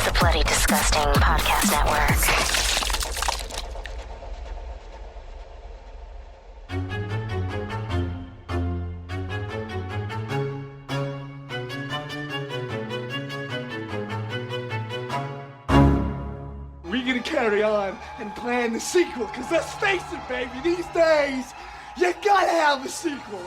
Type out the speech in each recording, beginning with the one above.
is the Bloody Disgusting Podcast Network. We're gonna carry on and plan the sequel, because let's face it, baby, these days, you gotta have a sequel.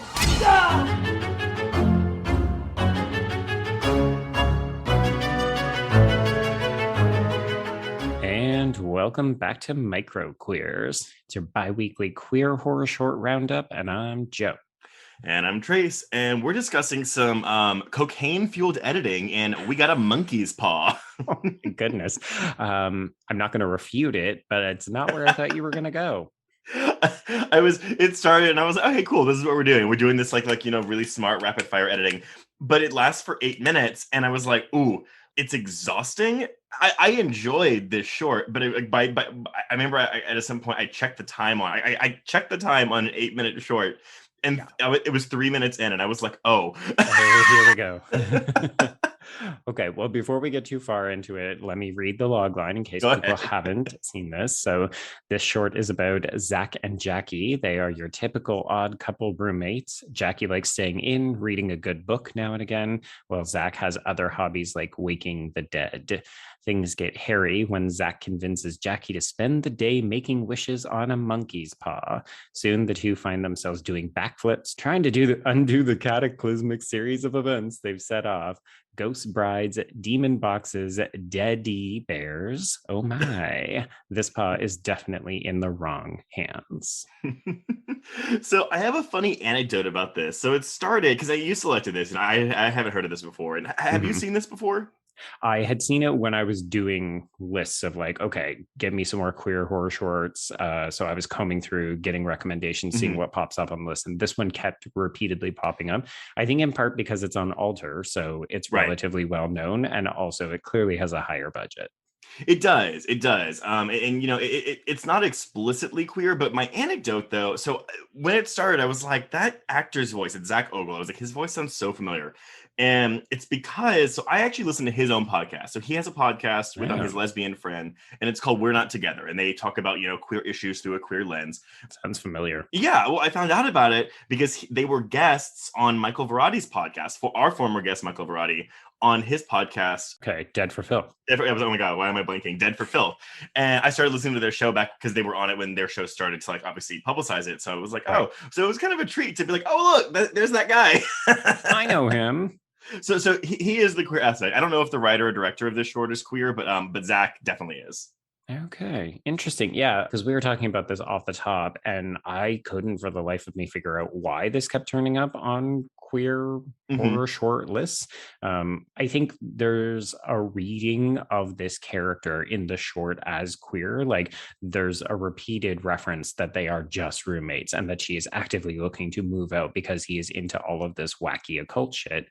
And welcome back to Micro Queers. It's your bi-weekly queer horror short roundup, and I'm Joe. And I'm Trace, and we're discussing some cocaine-fueled editing, and we got a monkey's paw. Oh my goodness. I'm not going to refute it, but it's not where I thought you were going to go. It started, and I was like, okay, cool, this is what we're doing. We're doing this like really smart rapid-fire editing, but it lasts for 8 minutes, and I was like, ooh, it's exhausting. I enjoyed this short, but I remember at some point I checked the time on. I checked the time on an 8-minute short. And it was 3 minutes in, and I was like, oh. Here we go. Okay, well, before we get too far into it, let me read the log line in case people haven't seen this. So this short is about Zach and Jackie. They are your typical odd couple roommates. Jackie likes staying in, reading a good book now and again, while Zach has other hobbies like waking the dead. Things get hairy when Zach convinces Jackie to spend the day making wishes on a monkey's paw. Soon, the two find themselves doing backflips, trying to undo the cataclysmic series of events they've set off. Ghost brides, demon boxes, daddy bears. Oh my. This paw is definitely in the wrong hands. So I have a funny anecdote about this. So it started, because you selected this, and I haven't heard of this before. And have you seen this before? I had seen it when I was doing lists of like, okay, give me some more queer horror shorts. So I was combing through, getting recommendations, seeing what pops up on the list. And this one kept repeatedly popping up. I think in part because it's on Alter, so it's relatively well known. And also it clearly has a higher budget. It does. And you know, it's not explicitly queer, but my anecdote though, so when it started, I was like, that actor's voice, it's Zach Ogle. I was like, his voice sounds so familiar. And it's because, so I actually listen to his own podcast. So he has a podcast with his lesbian friend, and it's called We're Not Together. And they talk about, you know, queer issues through a queer lens. Sounds familiar. Yeah, well, I found out about it because they were guests on Michael Varrati's podcast, for our former guest, Michael Varrati, on his podcast. Okay, Dead for Phil. Oh my God, why am I blanking? Dead for Phil. And I started listening to their show back because they were on it when their show started to like obviously publicize it. So it was like, oh, so it was kind of a treat to be like, oh, look, there's that guy. I know him. So he is the queer aspect. I don't know if the writer or director of this short is queer, but Zach definitely is. Okay, interesting. Yeah, because we were talking about this off the top, and I couldn't for the life of me figure out why this kept turning up on queer horror short lists. I think there's a reading of this character in the short as queer. Like there's a repeated reference that they are just roommates and that she is actively looking to move out because he is into all of this wacky occult shit.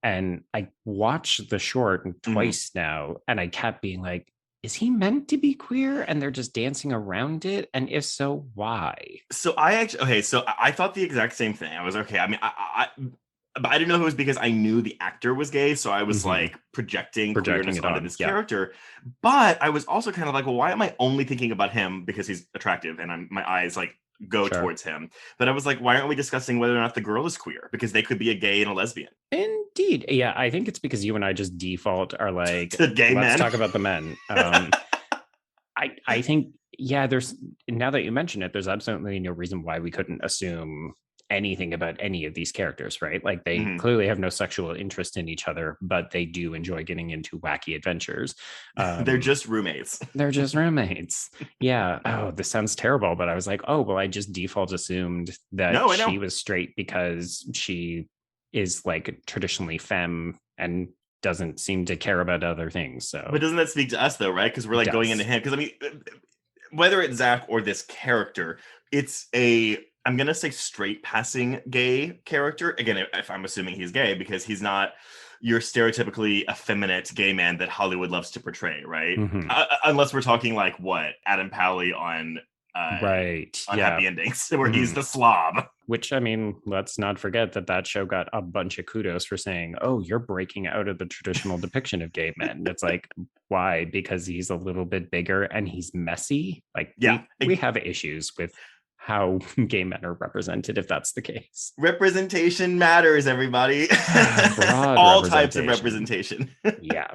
And I watched the short twice now, and I kept being like, is he meant to be queer and they're just dancing around it? And if so, why? So I thought the exact same thing. I was okay. I mean, but I didn't know if it was because I knew the actor was gay. So I was like projecting queerness onto this character. But I was also kind of like, well, why am I only thinking about him because he's attractive and my eyes like go towards him? But I was like, why aren't we discussing whether or not the girl is queer? Because they could be a gay and a lesbian. Indeed. Yeah, I think it's because you and I just default are like, to gay men. Let's talk about the men. I think, yeah, there's, now that you mention it, there's absolutely no reason why we couldn't assume anything about any of these characters, right? Like they clearly have no sexual interest in each other, but they do enjoy getting into wacky adventures. They're just roommates. They're just roommates. Yeah. Oh, this sounds terrible. But I was like, oh, well, I just default assumed that she was straight because she is like traditionally femme and doesn't seem to care about other things. So, but doesn't that speak to us though, right? Because we're like going into him. Because I mean, whether it's Zach or this character, it's I'm going to say straight passing gay character. Again, if I'm assuming he's gay, because he's not your stereotypically effeminate gay man that Hollywood loves to portray, right? Unless we're talking like what? Adam Pally on Happy Endings, where he's the slob. Which, I mean, let's not forget that show got a bunch of kudos for saying, oh, you're breaking out of the traditional depiction of gay men. It's like, Why? Because he's a little bit bigger and he's messy. Like, Yeah. we have issues with how gay men are represented, if that's the case. Representation matters, everybody. Broad All types of representation. Yeah.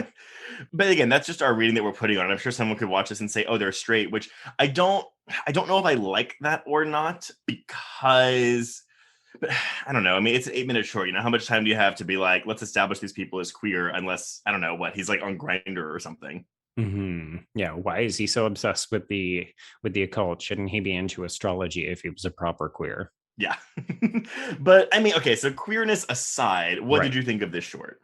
But again, that's just our reading that we're putting on. I'm sure someone could watch this and say, oh, they're straight, which I don't know if I like that or not, because but I don't know. I mean, it's an 8-minute short. You know, how much time do you have to be like, let's establish these people as queer, unless, I don't know, what, he's like on Grindr or something. Mm-hmm. Yeah. Why is he so obsessed with the occult? Shouldn't he be into astrology if he was a proper queer? Yeah. But I mean, okay, so queerness aside, what did you think of this short?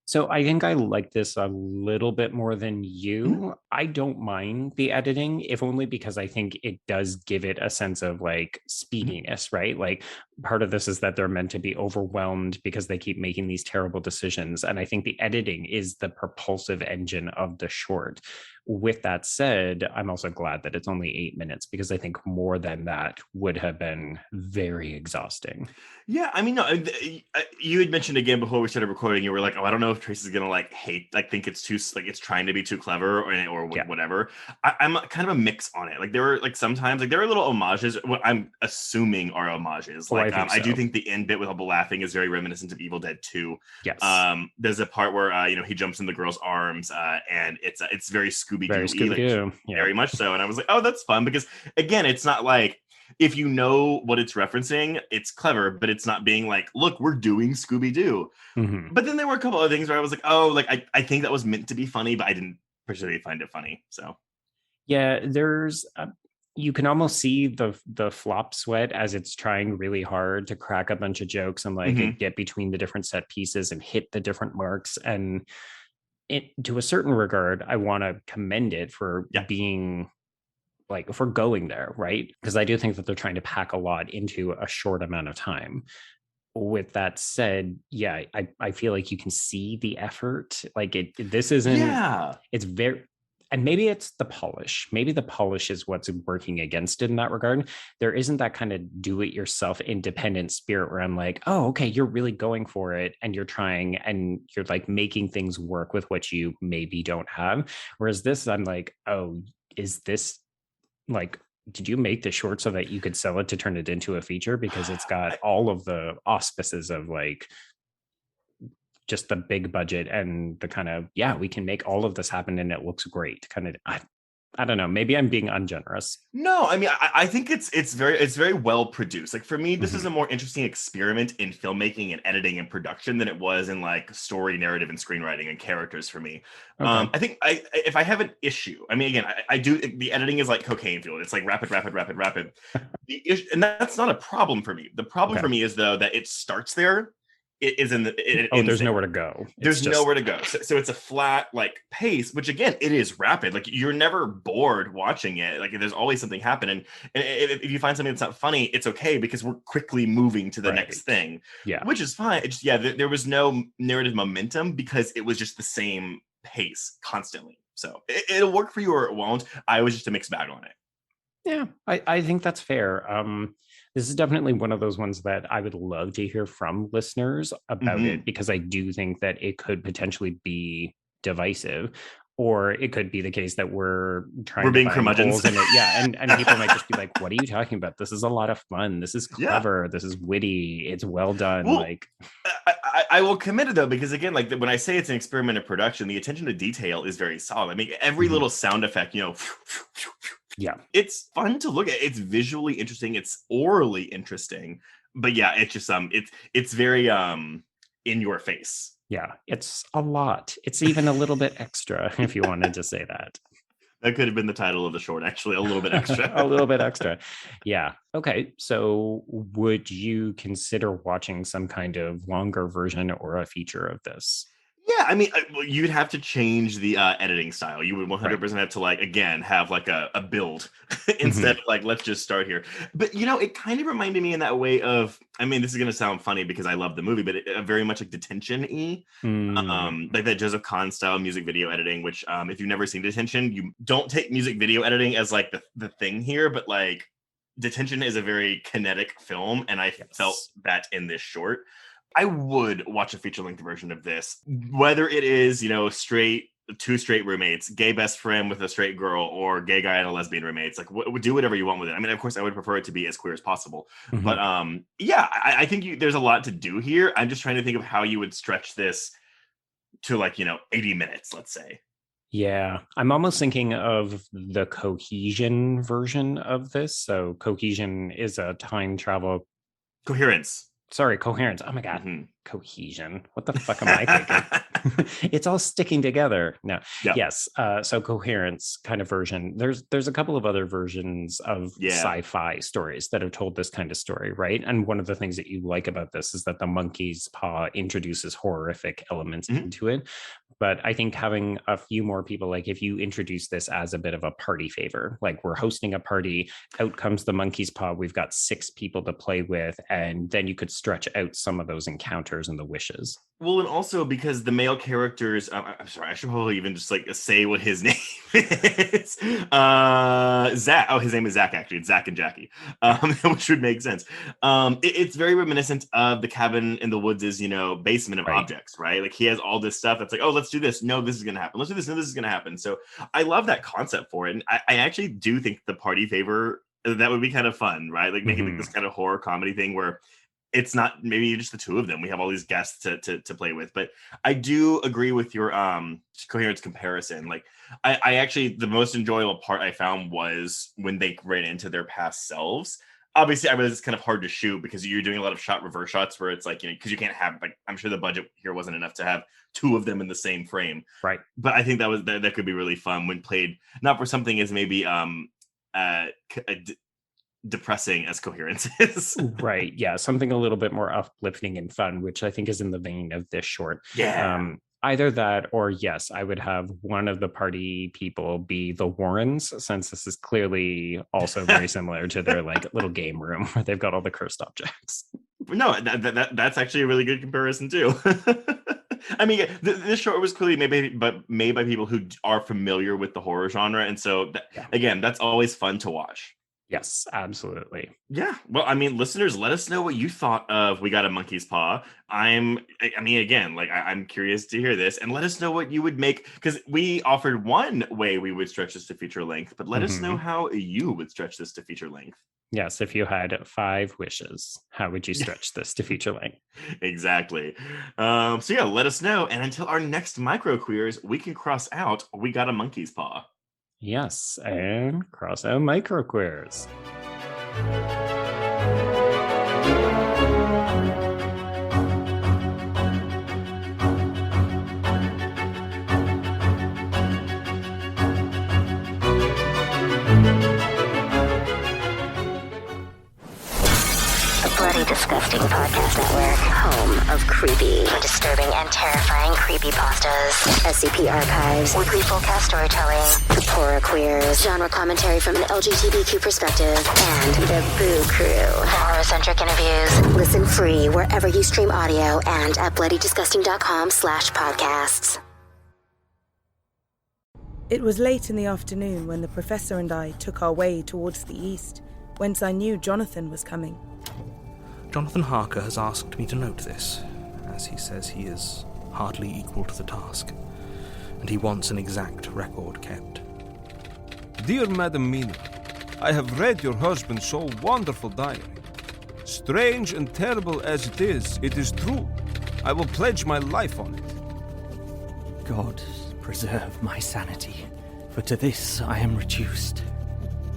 So I think I like this a little bit more than you. I don't mind the editing, if only because I think it does give it a sense of like speediness, right? Like part of this is that they're meant to be overwhelmed because they keep making these terrible decisions. And I think the editing is the propulsive engine of the short. With that said, I'm also glad that it's only 8 minutes, because I think more than that would have been very exhausting. Yeah, I mean, no, you had mentioned again before we started recording, you were like, oh, I don't know if Tracy's gonna like think it's too, like, it's trying to be too clever or whatever. I'm kind of a mix on it. Like there were like sometimes like there are little homages, what I'm assuming are homages. Like I do think the end bit with Hubble laughing is very reminiscent of Evil Dead 2. Yes. There's a part where he jumps in the girl's arms, and it's very Scooby-Doo, like, very much so. And I was like, oh, that's fun, because again, it's not like, if you know what it's referencing, it's clever, but it's not being like, look, we're doing Scooby-Doo. Mm-hmm. But then there were a couple of things where I was like, oh, like I think that was meant to be funny, but I didn't particularly find it funny. So yeah, there's you can almost see the flop sweat as it's trying really hard to crack a bunch of jokes and like get between the different set pieces and hit the different marks. And it, to a certain regard, I want to commend it for being like, for going there, right? Because I do think that they're trying to pack a lot into a short amount of time. With that said, yeah, I feel like you can see the effort. Like this isn't, it's very, and maybe it's the polish. Maybe the polish is what's working against it in that regard. There isn't that kind of do-it-yourself independent spirit where I'm like, oh, okay, you're really going for it and you're trying and you're like making things work with what you maybe don't have. Whereas this, I'm like, oh, is this like, did you make the short so that you could sell it to turn it into a feature? Because it's got all of the auspices of like just the big budget and the kind of, we can make all of this happen and it looks great kind of. I don't know, maybe I'm being ungenerous. No, I mean, I think it's very well produced. Like for me, this is a more interesting experiment in filmmaking and editing and production than it was in like story, narrative, and screenwriting and characters for me. Okay. I think if I have an issue, I mean, again, I do, the editing is like cocaine fuel. It's like rapid. And that's not a problem for me. The problem for me is though that it starts there. It is in the there's nowhere to go. There's nowhere to go. So it's a flat like pace, which again, it is rapid. Like you're never bored watching it. Like there's always something happening. And if you find something that's not funny, it's okay because we're quickly moving to the next thing. Yeah, which is fine. It's just, there was no narrative momentum because it was just the same pace constantly. So it'll work for you or it won't. I was just a mixed bag on it. Yeah, I think that's fair. This is definitely one of those ones that I would love to hear from listeners about it, because I do think that it could potentially be divisive, or it could be the case that we're being curmudgeons in it. Yeah, and people might just be like, "What are you talking about? This is a lot of fun. This is clever. This is witty. It's well done." Well, like, I will commit it though, because again, like when I say it's an experiment in production, the attention to detail is very solid. I mean, every little sound effect, it's fun to look at. It's visually interesting. It's orally interesting. But yeah, it's just it's very in your face. Yeah, it's a lot. It's even a little bit extra, if you wanted to say that. That could have been the title of the short, actually, a little bit extra. A little bit extra. Yeah. Okay. So would you consider watching some kind of longer version or a feature of this? Yeah, I mean, you'd have to change the editing style. You would 100% have to, like, again, have like a build instead of like, let's just start here. But, it kind of reminded me in that way of, I mean, this is going to sound funny because I love the movie, but very much like Detention-y, like that Joseph Kahn style music video editing, which if you've never seen Detention, you don't take music video editing as like the thing here, but like Detention is a very kinetic film. And I felt that in this short. I would watch a feature-length version of this, whether it is, straight two straight roommates, gay best friend with a straight girl, or gay guy and a lesbian roommates. Like, do whatever you want with it. I mean, of course, I would prefer it to be as queer as possible. Mhm. But I think there's a lot to do here. I'm just trying to think of how you would stretch this to 80 minutes, let's say. Yeah, I'm almost thinking of the Cohesion version of this. So Cohesion is a time travel. Coherence. Sorry, Coherence. Oh my God. Mhm. Cohesion. What the fuck am I thinking? It's all sticking together. No. Yeah. Yes. So Coherence kind of version. There's a couple of other versions of sci-fi stories that have told this kind of story, right? And one of the things that you like about this is that the monkey's paw introduces horrific elements into it. But I think having a few more people, like if you introduce this as a bit of a party favor, like we're hosting a party, out comes the monkey's paw, we've got 6 people to play with, and then you could stretch out some of those encounters and the wishes. Well, and also because the male characters, I'm sorry, I should probably even just say what his name is. Zach. Oh, his name is Zach, actually. It's Zach and Jackie, which would make sense. It's very reminiscent of the Cabin in the Woods' basement of objects, right? Like he has all this stuff that's like, oh, let's do this. No, this is going to happen. Let's do this. No, this is going to happen. So I love that concept for it. And I actually do think the party favor, that would be kind of fun, right? Like making like this kind of horror comedy thing where it's not maybe just the two of them. We have all these guests to play with. But I do agree with your Coherence comparison. Like I actually, the most enjoyable part I found was when they ran into their past selves. Obviously, I realize it's kind of hard to shoot because you're doing a lot of shot reverse shots where it's like, because you can't have, like, I'm sure the budget here wasn't enough to have 2 of them in the same frame. Right. But I think that could be really fun when played, not for something as maybe depressing as Coherence is. Right. Yeah. Something a little bit more uplifting and fun, which I think is in the vein of this short. Yeah. Either that or yes, I would have one of the party people be the Warrens, since this is clearly also very similar to their like little game room where they've got all the cursed objects. No, that's actually a really good comparison too. I mean, this short was clearly made by people who are familiar with the horror genre, and so again, that's always fun to watch. Yes, absolutely. Yeah. Well, I mean, listeners, let us know what you thought of We Got a Monkey's Paw. I'm curious to hear this, and let us know what you would make, because we offered one way we would stretch this to feature length, but let us know how you would stretch this to feature length. Yes, if you had 5 wishes, how would you stretch this to feature length? Exactly. So yeah, let us know. And until our next micro queers, we can cross out We Got a Monkey's Paw. Yes, and cross out microqueers. Bloody Disgusting Podcast Network, home of creepy, disturbing, and terrifying creepypastas, SCP archives, weekly full-cast storytelling, the Pora Queers, genre commentary from an LGBTQ perspective, and the Boo Crew, horror-centric interviews. Listen free wherever you stream audio and at bloodydisgusting.com/podcasts. It was late in the afternoon when the professor and I took our way towards the east, whence I knew Jonathan was coming. Jonathan Harker has asked me to note this, as he says he is hardly equal to the task, and he wants an exact record kept. Dear Madam Mina, I have read your husband's so wonderful diary. Strange and terrible as it is true. I will pledge my life on it. God preserve my sanity, for to this I am reduced.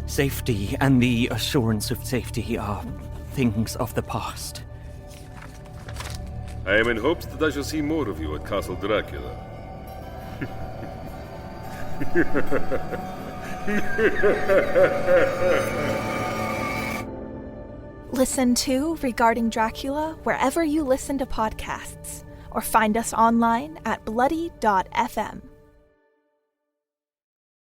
Safety and the assurance of safety are things of the past. I am in hopes that I shall see more of you at Castle Dracula. Listen to Regarding Dracula wherever you listen to podcasts, or find us online at bloody.fm.